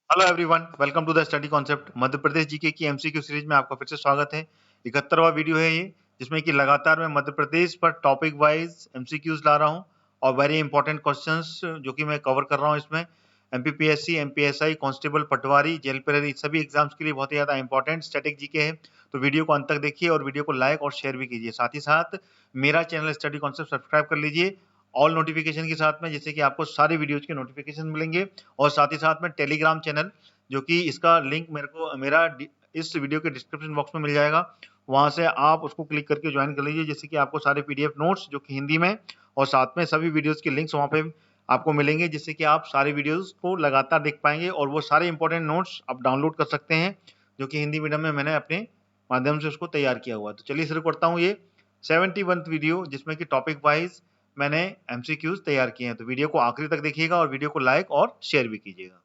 Hello everyone, welcome to the study concept. Madhya Pradesh GK की MCQ series में आपका फिर से स्वागत है। 71वां वीडियो है ये, जिसमें कि लगातार मैं मध्य प्रदेश पर टॉपिक वाइज एमसीक्यूज ला रहा हूँ और वेरी इंपॉर्टेंट क्वेश्चंस जो कि मैं कवर कर रहा हूँ इसमें। एमपीपीएससी, एमपीएसआई, कांस्टेबल, पटवारी, जेल प्रहरी सभी एग्जाम्स के लिए बहुत ही ज्यादा इंपॉर्टेंट स्टैटिक जीके है। तो वीडियो को अंत तक देखिए और वीडियो को लाइक और शेयर भी कीजिए। साथ ही साथ मेरा चैनल स्टडी कॉन्सेप्ट सब्सक्राइब कर लीजिए ऑल नोटिफिकेशन के साथ में, जिससे कि आपको सारे वीडियोज के नोटिफिकेशन मिलेंगे। और साथ ही साथ में टेलीग्राम चैनल, जो कि इसका लिंक मेरा इस वीडियो के डिस्क्रिप्शन बॉक्स में मिल जाएगा, वहां से आप उसको क्लिक करके ज्वाइन कर लीजिए, जिससे कि आपको सारे पीडीएफ नोट्स जो कि हिंदी में और साथ में सभी वीडियोस के लिंक्स वहां पे आपको मिलेंगे, जिससे कि आप सारे वीडियोस को लगातार देख पाएंगे और वो सारे इंपॉर्टेंट नोट्स आप डाउनलोड कर सकते हैं, जो कि हिंदी मीडियम में मैंने अपने माध्यम से उसको तैयार किया हुआ है। तो चलिए शुरू करता हूँ ये 71th वीडियो, जिसमें कि टॉपिक वाइज मैंने एमसीक्यूज तैयार किए हैं। तो वीडियो को आखिरी तक देखिएगा और वीडियो को लाइक और शेयर भी कीजिएगा।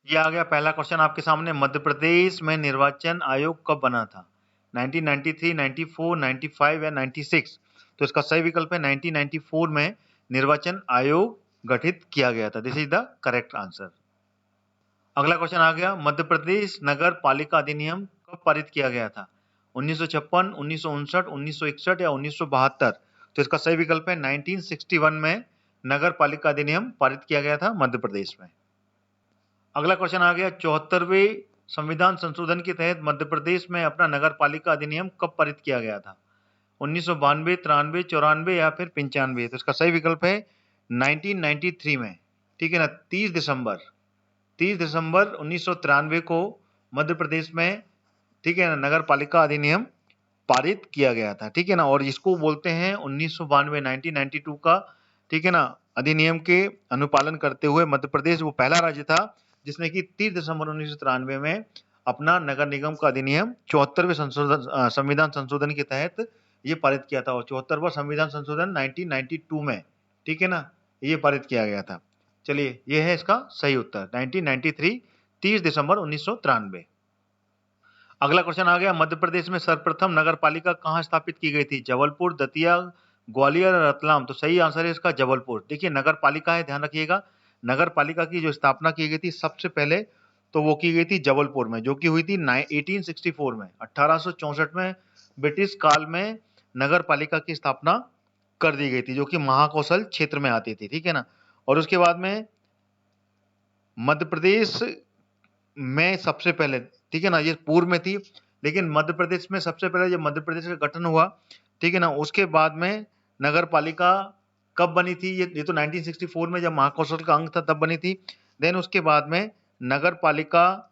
ये आ गया पहला क्वेश्चन आपके सामने। मध्य प्रदेश में निर्वाचन आयोग कब बना था? 1993, 94, 95 या 96? तो इसका सही विकल्प है 1994 में निर्वाचन आयोग गठित किया गया था। This is the correct answer. अगला क्वेश्चन आ गया, मध्य प्रदेश नगर पालिका अधिनियम कब पारित किया गया था? 1956, 1959, 1961 या 1972? तो इसका सही विकल्प है 1961 में नगर पालिका अधिनियम पारित किया गया था मध्य प्रदेश में। अगला क्वेश्चन आ गया, 74वें संविधान संशोधन के तहत मध्य प्रदेश में अपना नगर पालिका अधिनियम कब पारित किया गया था? 1992, 93, 94 या फिर 95? तो इसका सही विकल्प है 1993 में। ठीक है ना, 30 दिसंबर 1993 को मध्य प्रदेश में, ठीक है ना, नगर पालिका अधिनियम पारित किया गया था। ठीक है ना, और इसको बोलते हैं 1992 1992 का, ठीक है ना, अधिनियम के अनुपालन करते हुए मध्य प्रदेश वो पहला राज्य था जिसने कि 30 दिसंबर 1993 में अपना नगर निगम का अधिनियम 74वें संविधान संशोधन के तहत ये पारित किया था। और 74वां संविधान संशोधन 1992 में, ठीक है ना, ये पारित किया गया था। चलिए, ये है इसका सही उत्तर 1993, 30 दिसंबर 1993। अगला क्वेश्चन आ गया, मध्य प्रदेश में सर्वप्रथम नगर पालिका कहाँ स्थापित की गई थी? जबलपुर, दतिया, ग्वालियर, रतलाम? तो सही आंसर है इसका जबलपुर। देखिए, नगर पालिका है, ध्यान रखिएगा, नगर पालिका की जो स्थापना की गई थी सबसे पहले, तो वो की गई थी जबलपुर में, जो की हुई थी 1864 में, 1864 में ब्रिटिश काल में नगर पालिका की स्थापना कर दी गई थी, जो कि महाकौशल क्षेत्र में आती थी। ठीक है ना, और उसके बाद में मध्य प्रदेश में सबसे पहले, ठीक है ना, ये पूर्व में थी, लेकिन मध्य प्रदेश में सबसे पहले जब मध्य प्रदेश का गठन हुआ, ठीक है ना, उसके बाद में नगर पालिका कब बनी थी? ये तो 1964 में जब महाकौशल का अंग था तब बनी थी। देन उसके बाद में नगर पालिका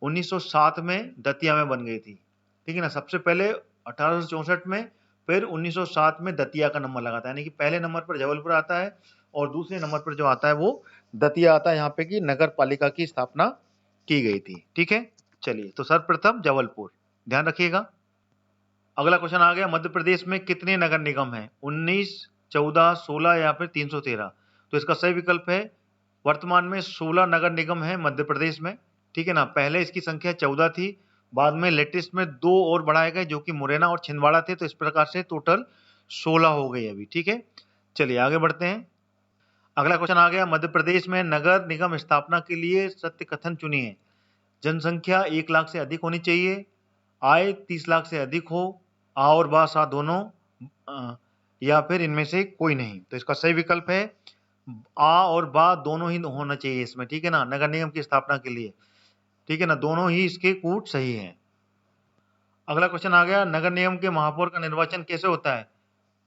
1907 में दतिया में बन गई थी। ठीक है ना, सबसे पहले 1864 में, फिर 1907 में दतिया का नंबर लगा था, यानी कि पहले नंबर पर जबलपुर आता है और दूसरे नंबर पर जो आता है वो दतिया आता है, यहाँ पे की नगर पालिका की स्थापना की गई थी। ठीक है, चलिए, तो सर्वप्रथम जबलपुर, ध्यान रखिएगा। अगला क्वेश्चन आ गया, मध्य प्रदेश में कितने नगर निगम हैं? 19, 14, 16 या फिर 313? तो इसका सही विकल्प है, वर्तमान में 16 नगर निगम है मध्य प्रदेश में। ठीक है ना, पहले इसकी संख्या 14 थी, बाद में लेटेस्ट में 2 और बढ़ाए गए, जो कि मुरैना और छिंदवाड़ा थे, तो इस प्रकार से टोटल 16 हो गई अभी। ठीक है, चलिए आगे बढ़ते हैं। अगला क्वेश्चन आ गया, मध्य प्रदेश में नगर निगम स्थापना के लिए सत्य कथन चुनिए। जनसंख्या 1 लाख से अधिक होनी चाहिए, आय 30 लाख से अधिक हो, आ और बा सा दोनों, या फिर इनमें से कोई नहीं? तो इसका सही विकल्प है आ और बा दोनों ही होना चाहिए इसमें। ठीक है ना, नगर निगम की स्थापना के लिए, ठीक है ना, दोनों ही इसके कूट सही हैं। अगला क्वेश्चन आ गया, नगर निगम के महापौर का निर्वाचन कैसे होता है?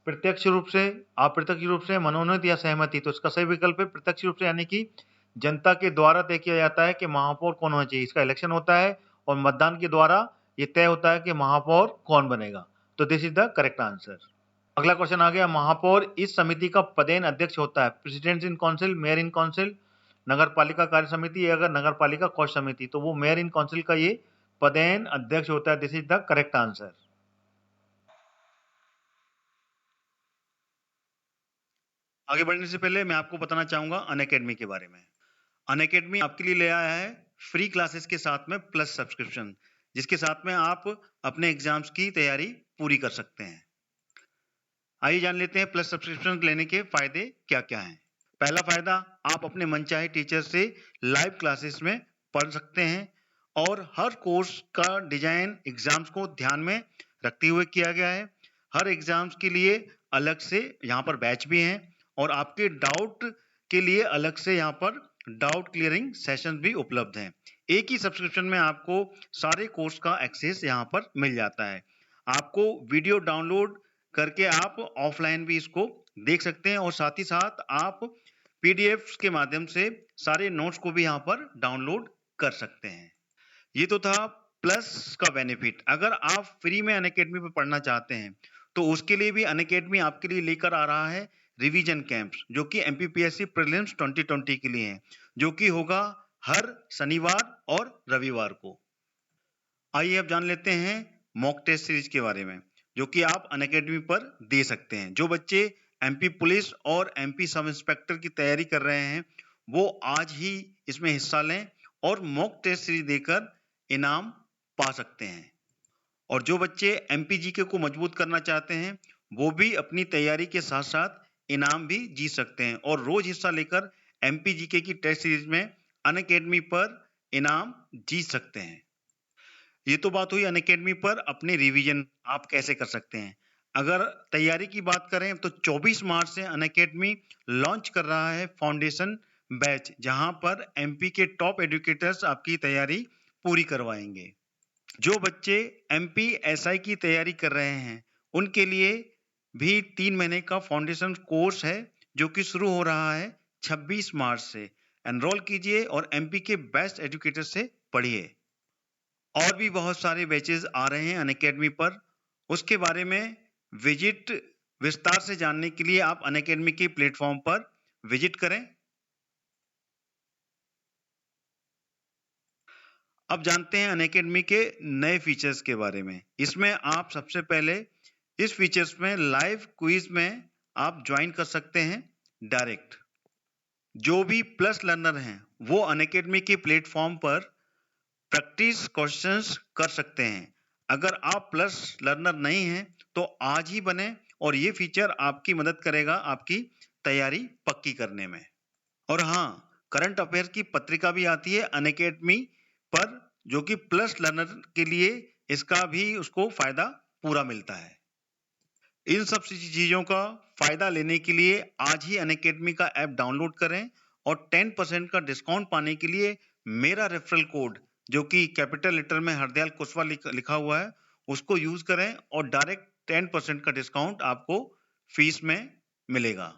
प्रत्यक्ष रूप से, अप्रत्यक्ष रूप से, मनोनीत या सहमति? तो इसका सही विकल्प है प्रत्यक्ष रूप से, यानी कि जनता के द्वारा तय किया जाता है कि महापौर कौन होना चाहिए। इसका इलेक्शन होता है और मतदान के द्वारा ये तय होता है कि महापौर कौन बनेगा। तो this is the correct answer. अगला क्वेश्चन आ गया, महापौर इस समिति का पदेन अध्यक्ष होता है? President in council, mayor in council, नगर पालिका कार्य समिति या अगर नगर पालिका कोष समिति? तो वो मेयर इन काउंसिल का ये पदेन अध्यक्ष होता है। This is the correct answer. आगे बढ़ने से पहले मैं आपको बताना चाहूंगा अनअकैडमी के बारे में। अनअकैडमी आपके लिए ले आया है फ्री क्लासेस के साथ में प्लस सब्सक्रिप्शन, जिसके साथ में आप अपने एग्जाम्स की तैयारी पूरी कर सकते हैं। आइए जान लेते हैं प्लस सब्सक्रिप्शन लेने के फायदे क्या क्या हैं। पहला फायदा, आप अपने मनचाहे टीचर से लाइव क्लासेस में पढ़ सकते हैं और हर कोर्स का डिजाइन एग्जाम्स को ध्यान में रखते हुए किया गया है। हर एग्जाम्स के लिए अलग से यहाँ पर बैच भी हैं और आपके डाउट के लिए अलग से यहाँ पर डाउट क्लियरिंग सेशन भी उपलब्ध हैं। एक ही सब्सक्रिप्शन में आपको सारे कोर्स का एक्सेस यहाँ पर मिल जाता है। आपको वीडियो डाउनलोड करके आप ऑफलाइन भी इसको देख सकते हैं और साथ ही साथ आप पीडीएफ के माध्यम से सारे नोट्स को भी यहाँ पर डाउनलोड कर सकते हैं। ये तो था प्लस का बेनिफिट। अगर आप फ्री में अनअकैडमी पर पढ़ना चाहते हैं तो उसके लिए भी अनअकैडमी आपके लिए लेकर आ रहा है रिवीजन कैंप्स, जो कि एमपीपीएससी प्रीलिम्स 2020 के लिए है, जो कि होगा हर शनिवार और रविवार को। आइए अब जान लेते हैं मॉक टेस्ट सीरीज के बारे में, जो कि आप अनअकैडमी पर दे सकते हैं। जो बच्चे एमपी पुलिस और एमपी सब इंस्पेक्टर की तैयारी कर रहे हैं वो आज ही इसमें हिस्सा लें और मॉक टेस्ट सीरीज देकर इनाम पा सकते हैं। और जो बच्चे एमपी जीके को मजबूत करना चाहते हैं वो भी अपनी तैयारी के साथ साथ इनाम भी जीत सकते हैं और रोज हिस्सा लेकर एमपी जीके की टेस्ट सीरीज में अनअकैडमी पर इनाम जीत सकते हैं। ये तो बात हुई अनअकैडमी पर अपने रिवीजन आप कैसे कर सकते हैं। अगर तैयारी की बात करें तो 24 मार्च से अनअकैडमी लॉन्च कर रहा है फाउंडेशन बैच, जहां पर एमपी के टॉप एजुकेटर्स आपकी तैयारी पूरी करवाएंगे। जो बच्चे एमपी एसआई की तैयारी कर रहे हैं उनके लिए भी 3 महीने का फाउंडेशन कोर्स है, जो कि शुरू हो रहा है 26 मार्च से। एनरोल कीजिए और एमपी के बेस्ट एजुकेटर से पढ़िए। और भी बहुत सारे बैचेस आ रहे हैं अनअकैडमी पर, उसके बारे में विस्तार से जानने के लिए आप अनअकैडमी के प्लेटफॉर्म पर विजिट करें। अब जानते हैं अनअकैडमी के नए फीचर्स के बारे में। इसमें आप सबसे पहले इस फीचर्स में लाइव क्विज में आप ज्वाइन कर सकते हैं डायरेक्ट। जो भी प्लस लर्नर हैं वो अनअकैडमी के प्लेटफॉर्म पर प्रैक्टिस क्वेश्चंस कर सकते हैं। अगर आप प्लस लर्नर नहीं हैं तो आज ही बने और ये फीचर आपकी मदद करेगा आपकी तैयारी पक्की करने में। और हाँ, करंट अफेयर की पत्रिका भी आती है अनअकैडमी पर, जो कि प्लस लर्नर के लिए इसका भी उसको फायदा पूरा मिलता है। इन सब चीजों का फायदा लेने के लिए आज ही अनअकैडमी का ऐप डाउनलोड करें और 10% का डिस्काउंट पाने के लिए मेरा रेफरल कोड, जो कि कैपिटल लेटर में हरदयाल कुशवाहा लिखा हुआ है, उसको यूज करें और डायरेक्ट 10% का डिस्काउंट आपको फीस में मिलेगा।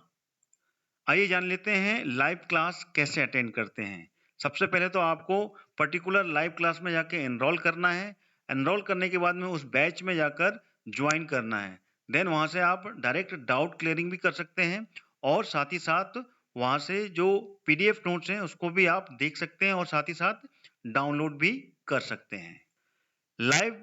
आइए जान लेते हैं लाइव क्लास कैसे अटेंड करते हैं। सबसे पहले तो आपको पर्टिकुलर लाइव क्लास में जाके एनरोल करना है। एनरोल करने के बाद में उस बैच में जाकर ज्वाइन करना है। देन वहां से आप डायरेक्ट डाउट क्लियरिंग भी कर सकते हैं और साथ ही साथ वहां से जो पीडीएफ नोट्स हैं उसको भी आप देख सकते हैं और साथ ही साथ डाउनलोड भी कर सकते हैं। लाइव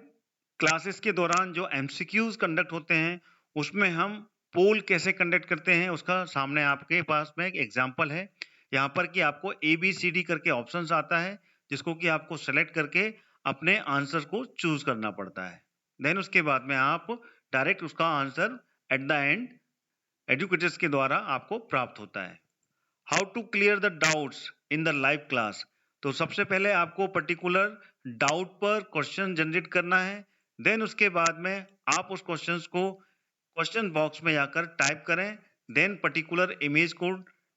क्लासेस के दौरान जो एमसीक्यूज कंडक्ट होते हैं उसमें हम पोल कैसे कंडक्ट करते हैं उसका सामने आपके पास में एक एग्जांपल है। यहाँ पर कि आपको ABCD करके ऑप्शंस आता है, जिसको कि आपको सेलेक्ट करके अपने आंसर को चूज करना पड़ता है। देन उसके बाद में आप डायरेक्ट उसका answer at the end educators के द्वारा आपको प्राप्त होता है। How to clear the doubts in the live class. तो सबसे पहले आपको पर्टिकुलर डाउट पर क्वेश्चन जनरेट करना है। देन उसके बाद में आप उस क्वेश्चंस को क्वेश्चन बॉक्स में जाकर टाइप करें। देन पर्टिकुलर इमेज को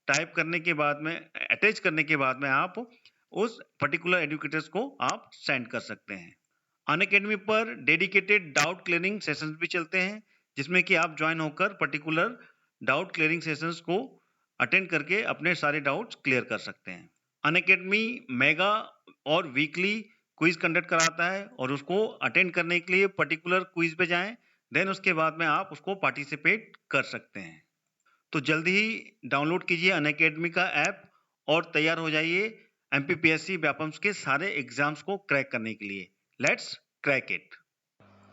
टाइप करने के बाद में अटैच करने के बाद में आप उस पर्टिकुलर एजुकेटर्स को आप सेंड कर सकते हैं। अनअकैडमी पर डेडिकेटेड डाउट क्लियरिंग सेशंस भी चलते हैं, जिसमें कि आप ज्वाइन होकर पर्टिकुलर डाउट क्लियरिंग सेशंस को अटेंड करके अपने सारे डाउट्स क्लियर कर सकते हैं। अनअकैडमी मेगा और वीकली क्विज कंडक्ट कराता है और उसको अटेंड करने के लिए पर्टिकुलर क्विज पे जाएं। देन उसके बाद में आप उसको पार्टिसिपेट कर सकते हैं। तो जल्दी ही डाउनलोड कीजिए अनअकैडमी का ऐप और तैयार हो जाइए एमपीपीएससी व्यापम्स के सारे एग्जाम्स को क्रैक करने के लिए। Let's crack it.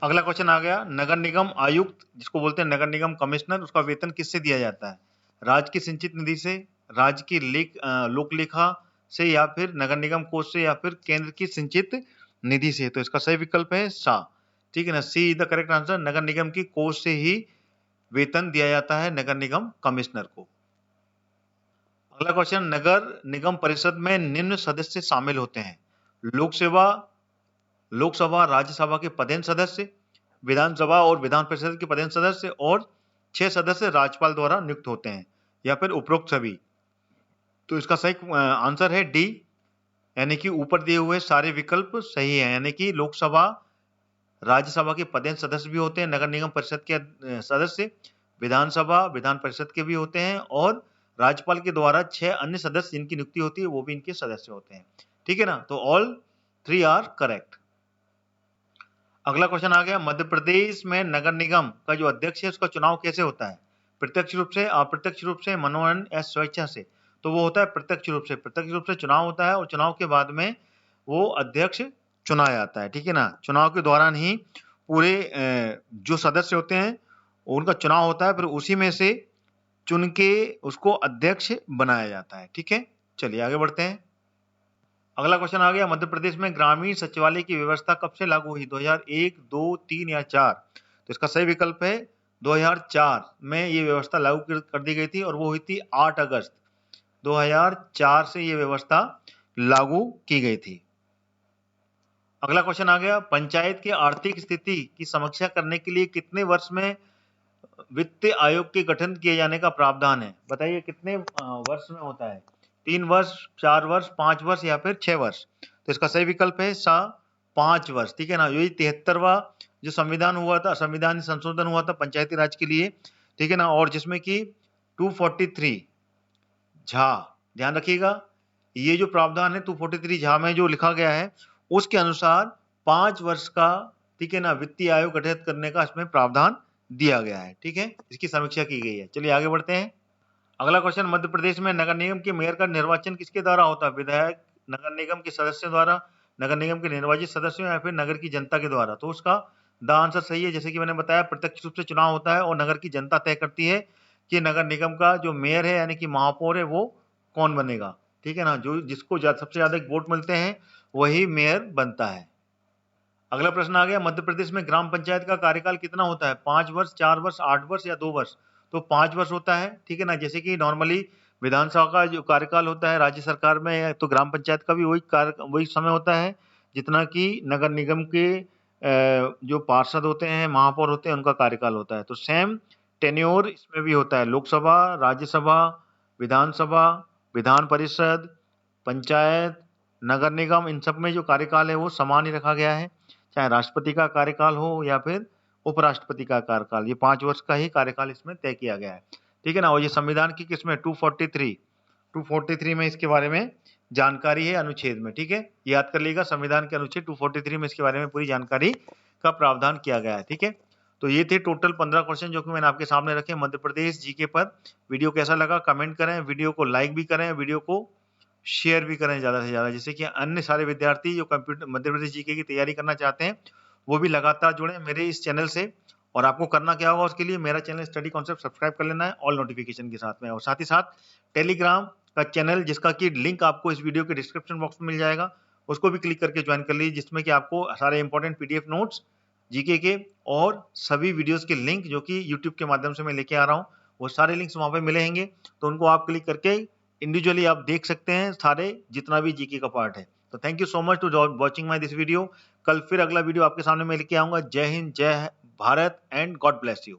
अगला क्वेश्चन आ गया, नगर निगम आयुक्त जिसको बोलते हैं नगर निगम कमिश्नर, उसका वेतन किससे दिया जाता है? राज्य की सिंचित निधि से, राज्य की लोक लेखा से, या फिर नगर निगम कोष से, या फिर केंद्र की सिंचित निधि से। तो इसका सही विकल्प है सा। ठीक है ना, सी इज द करेक्ट आंसर। नगर निगम की कोष से ही वेतन दिया जाता है नगर निगम कमिश्नर को। अगला क्वेश्चन, नगर निगम परिषद में निम्न सदस्य शामिल होते हैं: लोकसभा राज्यसभा के पदेन सदस्य, विधानसभा और विधान परिषद के पदेन सदस्य, और 6 सदस्य राज्यपाल द्वारा नियुक्त होते हैं, या फिर उपरोक्त सभी। तो इसका सही आंसर है डी, यानी कि ऊपर दिए हुए सारे विकल्प सही हैं, यानी कि लोकसभा राज्यसभा के पदेन सदस्य भी होते हैं नगर निगम परिषद के सदस्य, विधानसभा विधान परिषद के भी होते हैं, और राज्यपाल के द्वारा 6 अन्य सदस्य जिनकी नियुक्ति होती है वो भी इनके सदस्य होते हैं। ठीक है ना, तो ऑल 3 आर करेक्ट। अगला क्वेश्चन आ गया, मध्य प्रदेश में नगर निगम का जो अध्यक्ष है उसका चुनाव कैसे होता है? प्रत्यक्ष रूप से, अप्रत्यक्ष रूप से, मनोनयन या स्वेच्छा से? तो वो होता है प्रत्यक्ष रूप से। प्रत्यक्ष रूप से चुनाव होता है और चुनाव के बाद में वो अध्यक्ष चुना जाता है। ठीक है ना, चुनाव के दौरान ही पूरे जो सदस्य होते हैं उनका चुनाव होता है, फिर उसी में से चुन के उसको अध्यक्ष बनाया जाता है। ठीक है, चलिए आगे बढ़ते हैं। अगला क्वेश्चन आ गया, मध्य प्रदेश में ग्रामीण सचिवालय की व्यवस्था कब से लागू हुई? 2001, 2, 3 या 4? तो इसका सही विकल्प है 2004 में ये व्यवस्था लागू कर दी गई थी, और वो हुई थी 8 अगस्त 2004 से ये व्यवस्था लागू की गई थी। अगला क्वेश्चन आ गया, पंचायत की आर्थिक स्थिति की समीक्षा करने के लिए कितने वर्ष में वित्त आयोग के गठन किए जाने का प्रावधान है? बताइए कितने वर्ष में होता है? 3 वर्ष, 4 वर्ष, 5 वर्ष या फिर 6 वर्ष? तो इसका सही विकल्प है 5 वर्ष। ठीक है ना, यही 73वां जो संविधान हुआ था, संविधान संशोधन हुआ था पंचायती राज के लिए। ठीक है ना, और जिसमें कि 243 झा, ध्यान रखिएगा, ये जो प्रावधान है 243 झा में जो लिखा गया है उसके अनुसार 5 वर्ष का, ठीक है ना, वित्तीय आयोग गठित करने का इसमें प्रावधान दिया गया है। ठीक है, इसकी समीक्षा की गई है। चलिए आगे बढ़ते हैं। अगला क्वेश्चन, मध्य प्रदेश में नगर निगम के मेयर का निर्वाचन किसके द्वारा होता है? विधायक, नगर निगम के सदस्यों द्वारा, नगर निगम के निर्वाचित सदस्यों, या फिर नगर की जनता के द्वारा? तो उसका द आंसर सही है, जैसे कि मैंने बताया, प्रत्यक्ष रूप से चुनाव होता है और नगर की जनता तय करती है कि नगर निगम का जो मेयर है यानी कि महापौर है वो कौन बनेगा। ठीक है ना, जो जिसको सबसे ज्यादा वोट मिलते हैं वही मेयर बनता है। अगला प्रश्न आ गया, मध्य प्रदेश में ग्राम पंचायत का कार्यकाल कितना होता है? 5 वर्ष, 4 वर्ष, 8 वर्ष या 2 वर्ष? तो 5 वर्ष होता है। ठीक है ना, जैसे कि नॉर्मली विधानसभा का जो कार्यकाल होता है राज्य सरकार में, तो ग्राम पंचायत का भी वही समय होता है जितना कि नगर निगम के जो पार्षद होते हैं, महापौर होते हैं, उनका कार्यकाल होता है। तो सेम टेन्योर इसमें भी होता है। लोकसभा, राज्यसभा, विधानसभा, विधान परिषद, पंचायत, नगर निगम, इन सब में जो कार्यकाल है वो समान ही रखा गया है, चाहे राष्ट्रपति का कार्यकाल हो या फिर उपराष्ट्रपति का कार्यकाल। ये 5 वर्ष का ही कार्यकाल इसमें तय किया गया है। ठीक है ना, और ये संविधान की किसमें 243 में इसके बारे में जानकारी है, अनुच्छेद में। ठीक है, याद कर लीजिएगा, संविधान के अनुच्छेद 243 में इसके बारे में पूरी जानकारी का प्रावधान किया गया है। ठीक है, तो ये थे टोटल 15 क्वेश्चन जो कि मैंने आपके सामने रखे मध्य प्रदेश जीके पर। वीडियो कैसा लगा कमेंट करें, वीडियो को लाइक भी करें, वीडियो को शेयर भी करें ज़्यादा से ज़्यादा, जिससे कि अन्य सारे विद्यार्थी जो कंप्यूटर मध्य प्रदेश जीके की तैयारी करना चाहते हैं वो भी लगातार जुड़े मेरे इस चैनल से। और आपको करना क्या होगा, उसके लिए मेरा चैनल स्टडी कॉन्सेप्ट सब्सक्राइब कर लेना है ऑल नोटिफिकेशन के साथ में, और साथ ही साथ टेलीग्राम का चैनल जिसका कि लिंक आपको इस वीडियो के डिस्क्रिप्शन बॉक्स में मिल जाएगा, उसको भी क्लिक करके ज्वाइन कर लीजिए, जिसमें कि आपको सारे इंपॉर्टेंट PDF नोट्स जीके के और सभी वीडियोस के लिंक जो कि यूट्यूब के माध्यम से मैं लेके आ रहा हूँ वो सारे लिंक्स वहाँ पे मिलेंगे। तो उनको आप क्लिक करके इंडिविजुअली आप देख सकते हैं सारे जितना भी जीके का पार्ट है। तो thank you so much to watching my this video. कल फिर अगला वीडियो आपके सामने मैं लेके आऊंगा। जय हिंद, जय Bharat and God bless you.